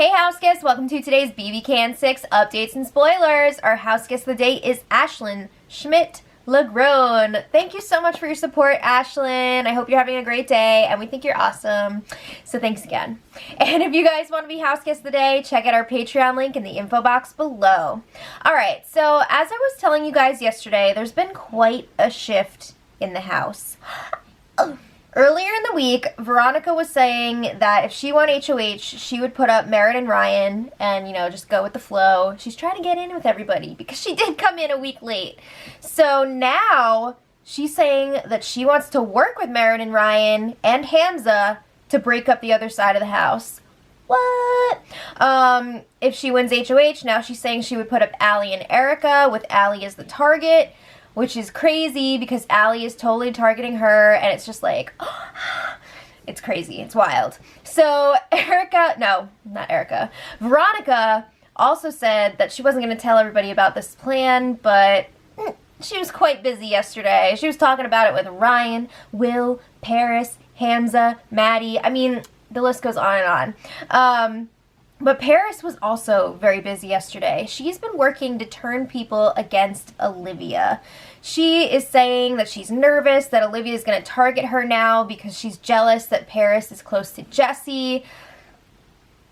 Hey house guests, welcome to today's BB Can 6 updates and spoilers. Our house guest of the day is Ashlyn Schmidt Lagrone. Thank you so much for your support, Ashlyn. I hope you're having a great day, and we think you're awesome. So thanks again. And if you guys want to be house guest of the day, check out our Patreon link in the info box below. Alright, so as I was telling you guys yesterday, there's been quite a shift in the house. Earlier in the week, Veronica was saying that if she won HOH, she would put up Merritt and Ryan and, you know, just go with the flow. She's trying to get in with everybody because she did come in a week late. So now she's saying that she wants to work with Merritt and Ryan and Hamza to break up the other side of the house. What? If she wins HOH, now she's saying she would put up Allie and Erica with Allie as the target, which is crazy because Allie is totally targeting her, and it's just like, it's crazy. It's wild. So Veronica also said that she wasn't going to tell everybody about this plan, but she was quite busy yesterday. She was talking about it with Ryan, Will, Paris, Hamza, Maddie. I mean, the list goes on and on. But Paris was also very busy yesterday. She's been working to turn people against Olivia. She is saying that she's nervous that Olivia is going to target her now because she's jealous that Paris is close to Jesse.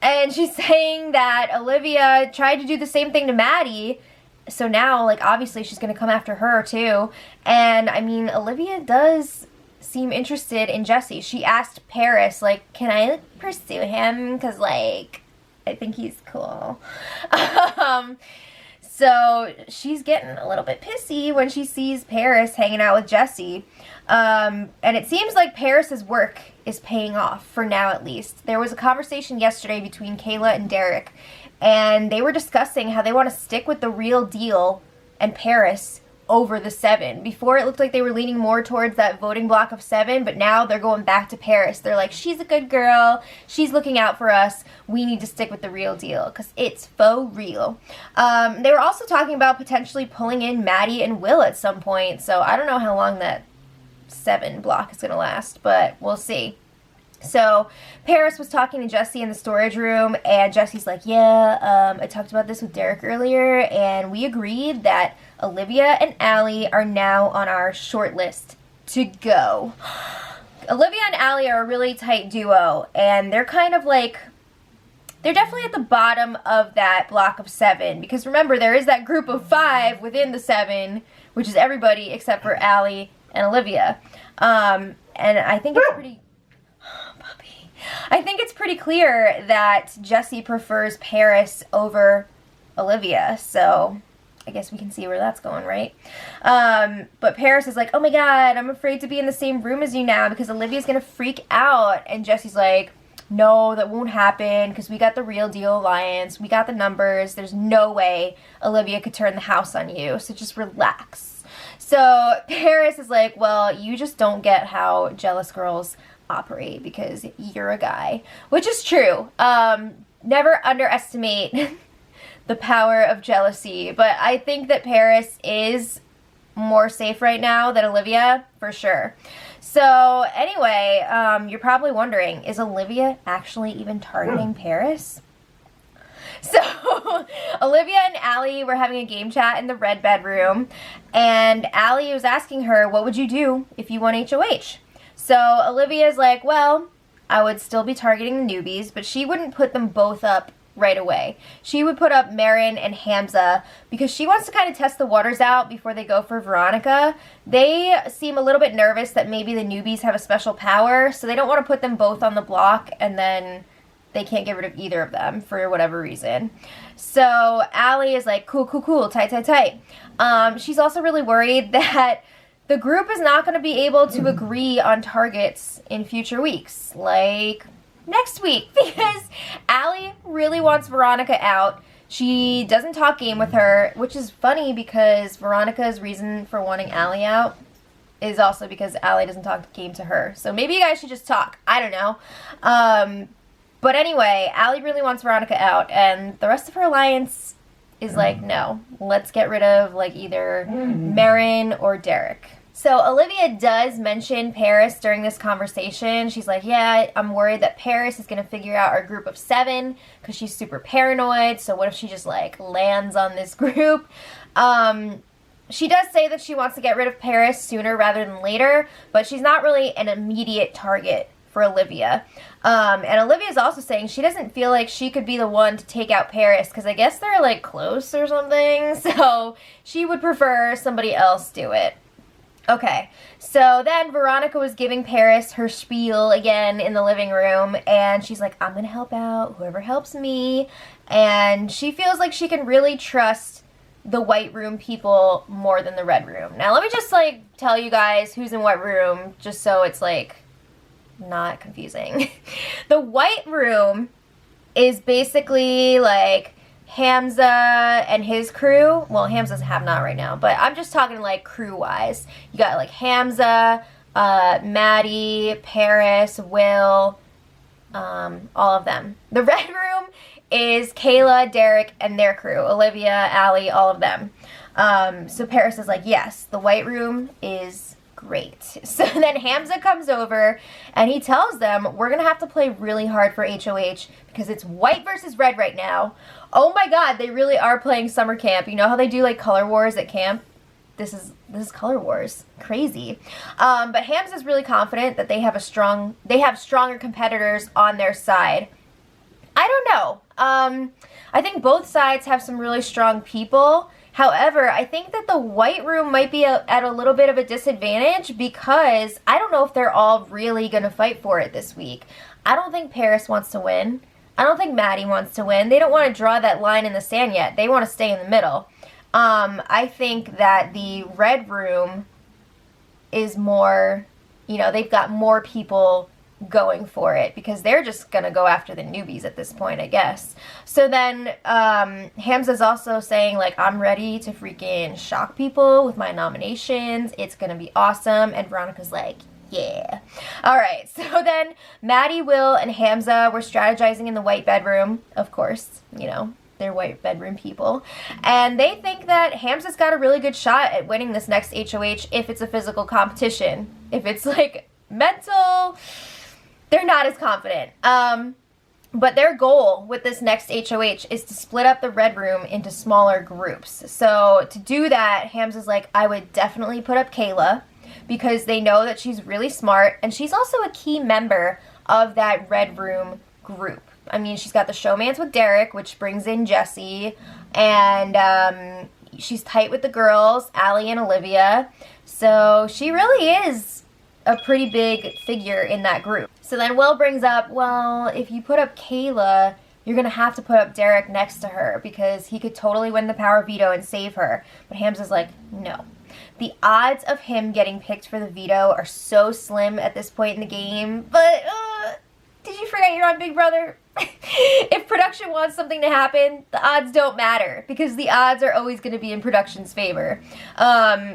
And she's saying that Olivia tried to do the same thing to Maddie. So now, like, obviously she's going to come after her too. And, I mean, Olivia does seem interested in Jesse. She asked Paris, like, can I, like, pursue him? Because, like, I think he's cool. So she's getting a little bit pissy when she sees Paris hanging out with Jesse. And it seems like Paris's work is paying off, for now at least. There was a conversation yesterday between Kayla and Derek, and they were discussing how they want to stick with the real deal and Paris over the 7. Before it looked like they were leaning more towards that voting block of 7, but now they're going back to Paris. They're like, she's a good girl, she's looking out for us, we need to stick with the real deal because it's faux real. They were also talking about potentially pulling in Maddie and Will at some point, so I don't know how long that 7 block is going to last, but we'll see. So Paris was talking to Jesse in the storage room, and Jesse's like, yeah, I talked about this with Derek earlier, and we agreed that Olivia and Allie are now on our short list to go. Olivia and Allie are a really tight duo, and they're kind of like, they're definitely at the bottom of that block of 7, because remember, there is that group of 5 within the 7, which is everybody except for Allie and Olivia. And I think it's pretty... I think it's pretty clear that Jesse prefers Paris over Olivia, so I guess we can see where that's going, right? But Paris is like, oh my god, I'm afraid to be in the same room as you now because Olivia's gonna freak out. And Jesse's like, no, that won't happen because we got the Real Deal Alliance, we got the numbers, there's no way Olivia could turn the house on you, so just relax. So Paris is like, well, you just don't get how jealous girls operate because you're a guy, which is true. Never underestimate the power of jealousy, but I think that Paris is more safe right now than Olivia, for sure. So anyway, you're probably wondering, is Olivia actually even targeting Paris? So Olivia and Allie were having a game chat in the red bedroom, and Allie was asking her, what would you do if you won HOH? So Olivia's like, well, I would still be targeting the newbies, but she wouldn't put them both up right away. She would put up Marin and Hamza because she wants to kind of test the waters out before they go for Veronica. They seem a little bit nervous that maybe the newbies have a special power, so they don't want to put them both on the block and then they can't get rid of either of them for whatever reason. So Allie is like, cool, tight. She's also really worried that the group is not going to be able to agree on targets in future weeks, like next week, because Allie really wants Veronica out. She doesn't talk game with her, which is funny because Veronica's reason for wanting Allie out is also because Allie doesn't talk game to her. So maybe you guys should just talk. I don't know. But anyway, Allie really wants Veronica out, and the rest of her alliance is like, no, let's get rid of like either Marin or Derek. So Olivia does mention Paris during this conversation. She's like, yeah, I'm worried that Paris is going to figure out our group of 7 because she's super paranoid. So what if she just, like, lands on this group? She does say that she wants to get rid of Paris sooner rather than later, but she's not really an immediate target for Olivia. And Olivia's also saying she doesn't feel like she could be the one to take out Paris because I guess they're, like, close or something. So she would prefer somebody else do it. Okay, so then Veronica was giving Paris her spiel again in the living room, and she's like, I'm gonna help out whoever helps me, and she feels like she can really trust the white room people more than the red room. Now let me just, like, tell you guys who's in what room, just so it's, like, not confusing. The white room is basically, like, Hamza and his crew. Well, Hamza's have not right now, but I'm just talking, like, crew-wise. You got, like, Hamza, Maddie, Paris, Will, all of them. The red room is Kayla, Derek, and their crew. Olivia, Allie, all of them. So Paris is like, yes, the white room is great. So then Hamza comes over and he tells them, we're going to have to play really hard for HOH because it's white versus red right now. Oh my god, they really are playing summer camp. You know how they do, like, color wars at camp? This is color wars. Crazy. But Hamza's really confident that they have stronger competitors on their side. I don't know. I think both sides have some really strong people. However, I think that the white room might be at a little bit of a disadvantage because I don't know if they're all really going to fight for it this week. I don't think Paris wants to win. I don't think Maddie wants to win. They don't want to draw that line in the sand yet. They want to stay in the middle. I think that the red room is more, you know, they've got more people going for it because they're just going to go after the newbies at this point, I guess. So then Hamza's also saying, like, I'm ready to freaking shock people with my nominations. It's going to be awesome. And Veronica's like, yeah. Alright, so then Maddie, Will, and Hamza were strategizing in the white bedroom. Of course, you know, they're white bedroom people. And they think that Hamza's got a really good shot at winning this next HOH if it's a physical competition. If it's, like, mental, they're not as confident. But their goal with this next HOH is to split up the red room into smaller groups. So to do that, Hamza's like, I would definitely put up Kayla because they know that she's really smart and she's also a key member of that red room group. I mean, she's got the showmance with Derek, which brings in Jesse, and she's tight with the girls, Allie and Olivia. So she really is a pretty big figure in that group. So then Will brings up, well, if you put up Kayla, you're going to have to put up Derek next to her because he could totally win the power veto and save her. But Hamza's like, no. The odds of him getting picked for the veto are so slim at this point in the game. But, did you forget you're on Big Brother? If production wants something to happen, the odds don't matter because the odds are always going to be in production's favor.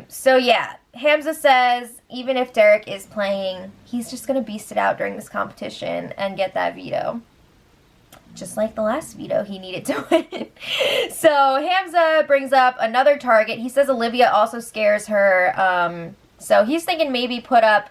So yeah, Hamza says even if Derek is playing, he's just going to beast it out during this competition and get that veto. Just like the last veto he needed to win. So Hamza brings up another target. He says Olivia also scares her. So he's thinking maybe put up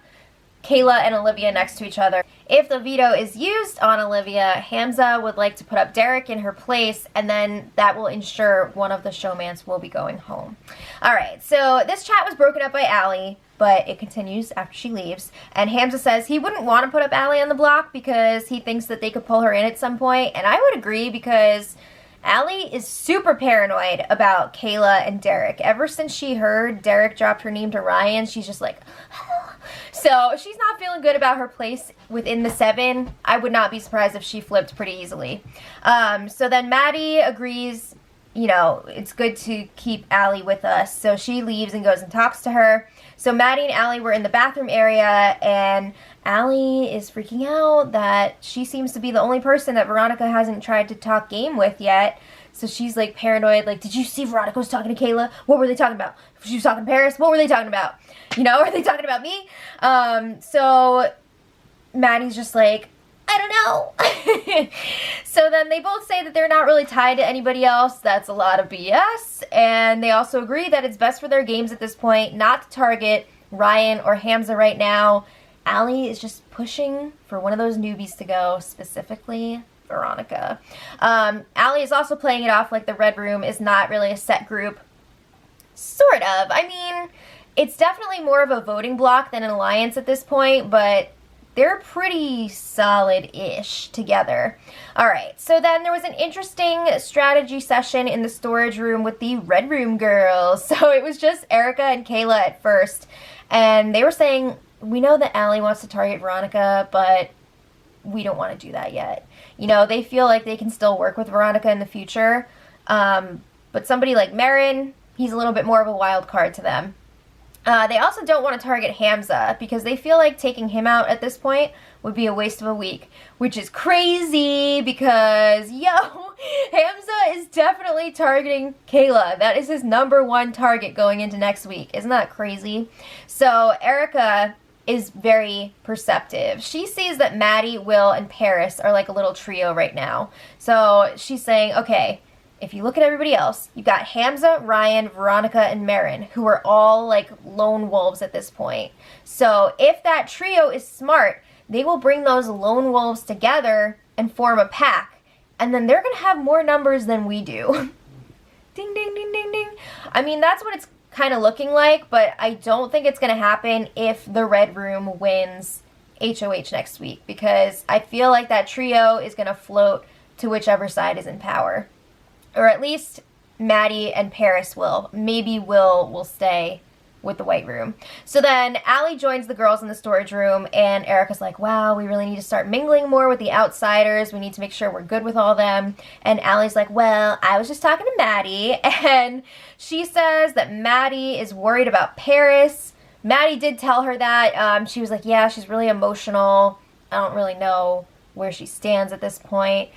Kayla and Olivia next to each other. If the veto is used on Olivia, Hamza would like to put up Derek in her place, and then that will ensure one of the showmans will be going home. Alright, so this chat was broken up by Allie, but it continues after she leaves. And Hamza says he wouldn't want to put up Allie on the block because he thinks that they could pull her in at some point, and I would agree because Allie is super paranoid about Kayla and Derek. Ever since she heard Derek dropped her name to Ryan, she's just like, so she's not feeling good about her place within the 7. I would not be surprised if she flipped pretty easily. So then Maddie agrees, you know, it's good to keep Allie with us. So she leaves and goes and talks to her. So Maddie and Allie were in the bathroom area, and Allie is freaking out that she seems to be the only person that Veronica hasn't tried to talk game with yet. So she's like paranoid, like, did you see Veronica was talking to Kayla? What were they talking about? She was talking to Paris? What were they talking about? You know, are they talking about me? So Maddie's just like, I don't know. So then they both say that they're not really tied to anybody else. That's a lot of BS. And they also agree that it's best for their games at this point not to target Ryan or Hamza right now. Allie is just pushing for one of those newbies to go, specifically Veronica. Allie is also playing it off like the Red Room is not really a set group. Sort of. I mean, it's definitely more of a voting block than an alliance at this point, but they're pretty solid-ish together. Alright, so then there was an interesting strategy session in the storage room with the Red Room girls. So it was just Erica and Kayla at first, and they were saying, we know that Allie wants to target Veronica, but we don't want to do that yet. You know, they feel like they can still work with Veronica in the future, but somebody like Marin, he's a little bit more of a wild card to them. They also don't want to target Hamza because they feel like taking him out at this point would be a waste of a week, which is crazy because, Hamza is definitely targeting Kayla. That is his #1 target going into next week. Isn't that crazy? So Erica is very perceptive. She sees that Maddie, Will, and Paris are like a little trio right now. So she's saying, okay, if you look at everybody else, you've got Hamza, Ryan, Veronica, and Marin, who are all like lone wolves at this point. So if that trio is smart, they will bring those lone wolves together and form a pack. And then they're going to have more numbers than we do. Ding, ding, ding, ding, ding. I mean, that's what it's kind of looking like, but I don't think it's going to happen if the Red Room wins HOH next week, because I feel like that trio is going to float to whichever side is in power. Or at least Maddie and Paris will. Maybe Will stay with the White Room. So then Allie joins the girls in the storage room, and Erica's like, wow, we really need to start mingling more with the outsiders. We need to make sure we're good with all them. And Allie's like, well, I was just talking to Maddie, and she says that Maddie is worried about Paris. Maddie did tell her that. She was like, yeah, she's really emotional. I don't really know where she stands at this point.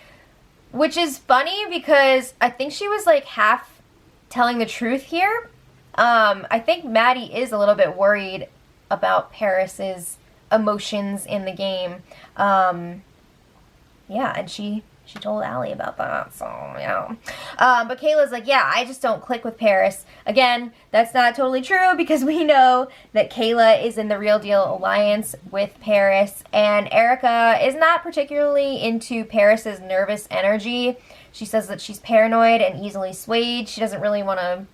Which is funny because I think she was like half telling the truth here. I think Maddie is a little bit worried about Paris's emotions in the game. Yeah, and she told Allie about that, so yeah. But Kayla's like, yeah, I just don't click with Paris. Again, that's not totally true because we know that Kayla is in the Real Deal alliance with Paris, and Erica is not particularly into Paris's nervous energy. She says that she's paranoid and easily swayed. She doesn't really want to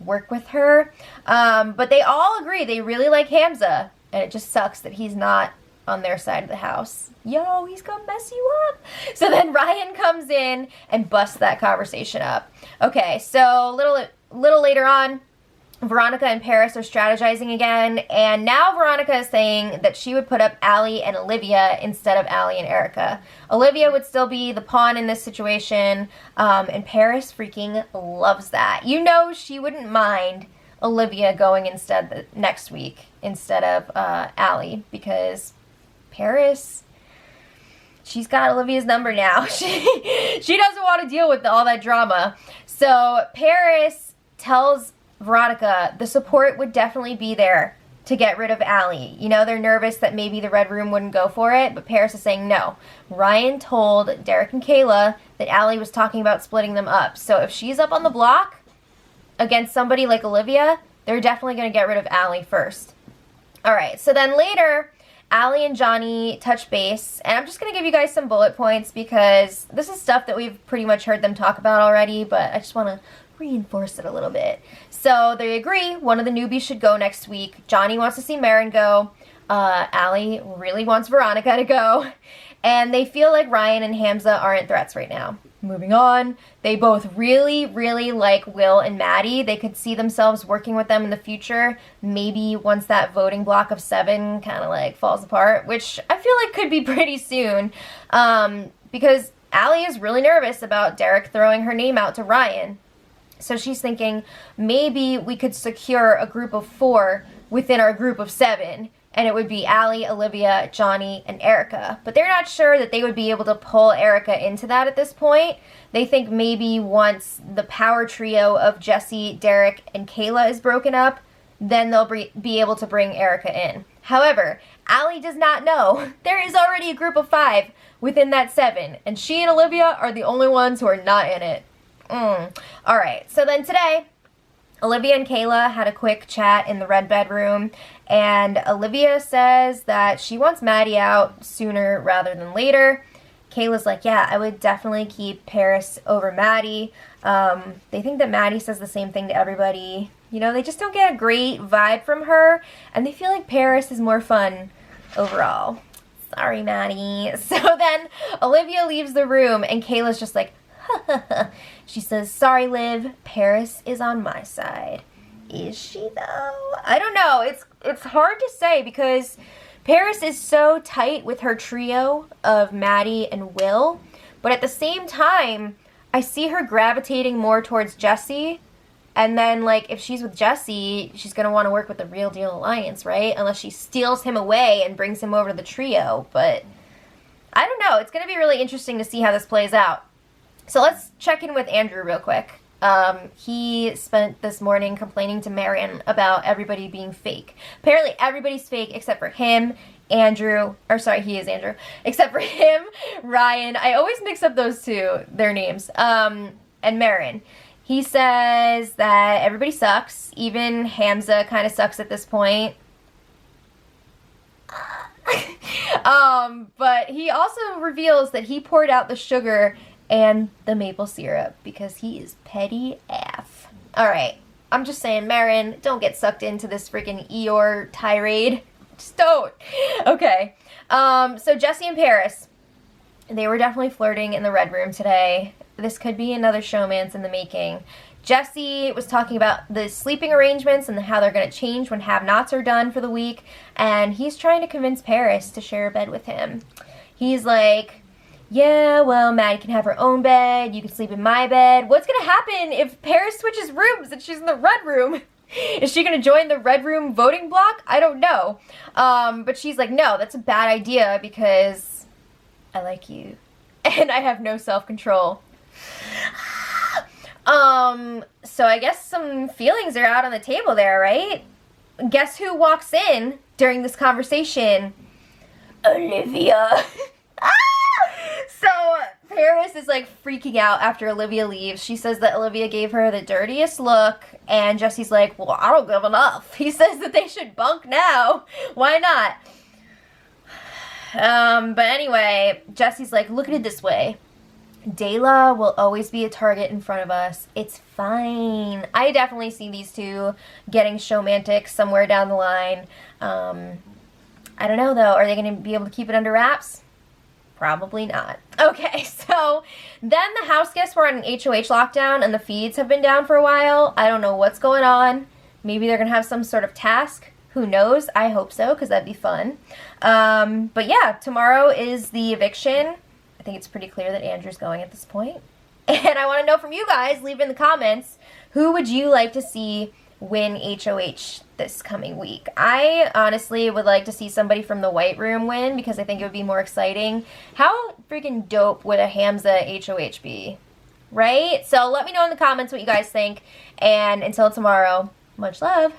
work with her. But they all agree they really like Hamza, and it just sucks that he's not on their side of the house. Yo, he's gonna mess you up. So then Ryan comes in and busts that conversation up. Okay, so little later on, Veronica and Paris are strategizing again, and now Veronica is saying that she would put up Allie and Olivia instead of Allie and Erica. Olivia would still be the pawn in this situation, and Paris freaking loves that. You know she wouldn't mind Olivia going instead next week instead of Allie, because Paris, she's got Olivia's number now. She doesn't want to deal with all that drama. So Paris tells Veronica the support would definitely be there to get rid of Allie. You know, they're nervous that maybe the Red Room wouldn't go for it, but Paris is saying no. Ryan told Derek and Kayla that Allie was talking about splitting them up. So if she's up on the block against somebody like Olivia, they're definitely going to get rid of Allie first. Alright, so then later, Allie and Johnny touch base, and I'm just going to give you guys some bullet points because this is stuff that we've pretty much heard them talk about already, but I just want to reinforce it a little bit. So they agree one of the newbies should go next week. Johnny wants to see Marin go. Allie really wants Veronica to go. And they feel like Ryan and Hamza aren't threats right now. Moving on, they both really, really like Will and Maddie. They could see themselves working with them in the future. Maybe once that voting block of 7 kind of like falls apart, which I feel like could be pretty soon. Because Allie is really nervous about Derek throwing her name out to Ryan. So she's thinking maybe we could secure a group of 4 within our group of 7. And it would be Allie, Olivia, Johnny, and Erica. But they're not sure that they would be able to pull Erica into that at this point. They think maybe once the power trio of Jesse, Derek, and Kayla is broken up, then they'll be able to bring Erica in. However, Allie does not know. There is already a group of 5 within that 7. And she and Olivia are the only ones who are not in it. Alright, so then today, Olivia and Kayla had a quick chat in the red bedroom, And Olivia says that she wants Maddie out sooner rather than later. Kayla's like, yeah, I would definitely keep Paris over Maddie. They think that Maddie says the same thing to everybody. You know, they just don't get a great vibe from her, and they feel like Paris is more fun overall. Sorry, Maddie. So then Olivia leaves the room, and Kayla's just like, she says, sorry, Liv, Paris is on my side. Is she, though? I don't know. It's hard to say because Paris is so tight with her trio of Maddie and Will, but at the same time, I see her gravitating more towards Jesse. And then, like, if she's with Jesse, she's going to want to work with the Real Deal Alliance, right? Unless she steals him away and brings him over to the trio. But I don't know. It's going to be really interesting to see how this plays out. So let's check in with Andrew real quick. He spent this morning complaining to Marion about everybody being fake. Apparently everybody's fake except for him, Andrew, or sorry, he is Andrew, except for him, Ryan. I always mix up those two, their names, and Marion. He says that everybody sucks. Even Hamza kind of sucks at this point. But he also reveals that he poured out the sugar and the maple syrup because he is petty AF. Alright, I'm just saying, Marin, don't get sucked into this freaking Eeyore tirade. Just don't. Okay. So Jesse and Paris, they were definitely flirting in the red room today. This could be another showmance in the making. Jesse was talking about the sleeping arrangements and how they're going to change when have-nots are done for the week, and he's trying to convince Paris to share a bed with him. He's like, yeah, well, Maddie can have her own bed, you can sleep in my bed. What's going to happen if Paris switches rooms and she's in the red room? Is she going to join the red room voting block? I don't know. But she's like, no, that's a bad idea because I like you and I have no self-control. So I guess some feelings are out on the table there, right? Guess who walks in during this conversation? Olivia. So Paris is like freaking out after Olivia leaves. She says that Olivia gave her the dirtiest look, and Jesse's like, well, I don't give enough. He says that they should bunk now. Why not? But anyway, Jesse's like, look at it this way. Dayla will always be a target in front of us. It's fine. I definitely see these two getting showmantic somewhere down the line. I don't know, though. Are they going to be able to keep it under wraps? Probably not. Okay, so then the house guests were on an HOH lockdown and the feeds have been down for a while. I don't know what's going on. Maybe they're going to have some sort of task. Who knows? I hope so, because that'd be fun. But yeah, tomorrow is the eviction. I think it's pretty clear that Andrew's going at this point. And I want to know from you guys, leave in the comments, who would you like to see win HOH this coming week? I honestly would like to see somebody from the White Room win because I think it would be more exciting. How freaking dope would a Hamza HOH be? Right? So let me know in the comments what you guys think. And until tomorrow, much love.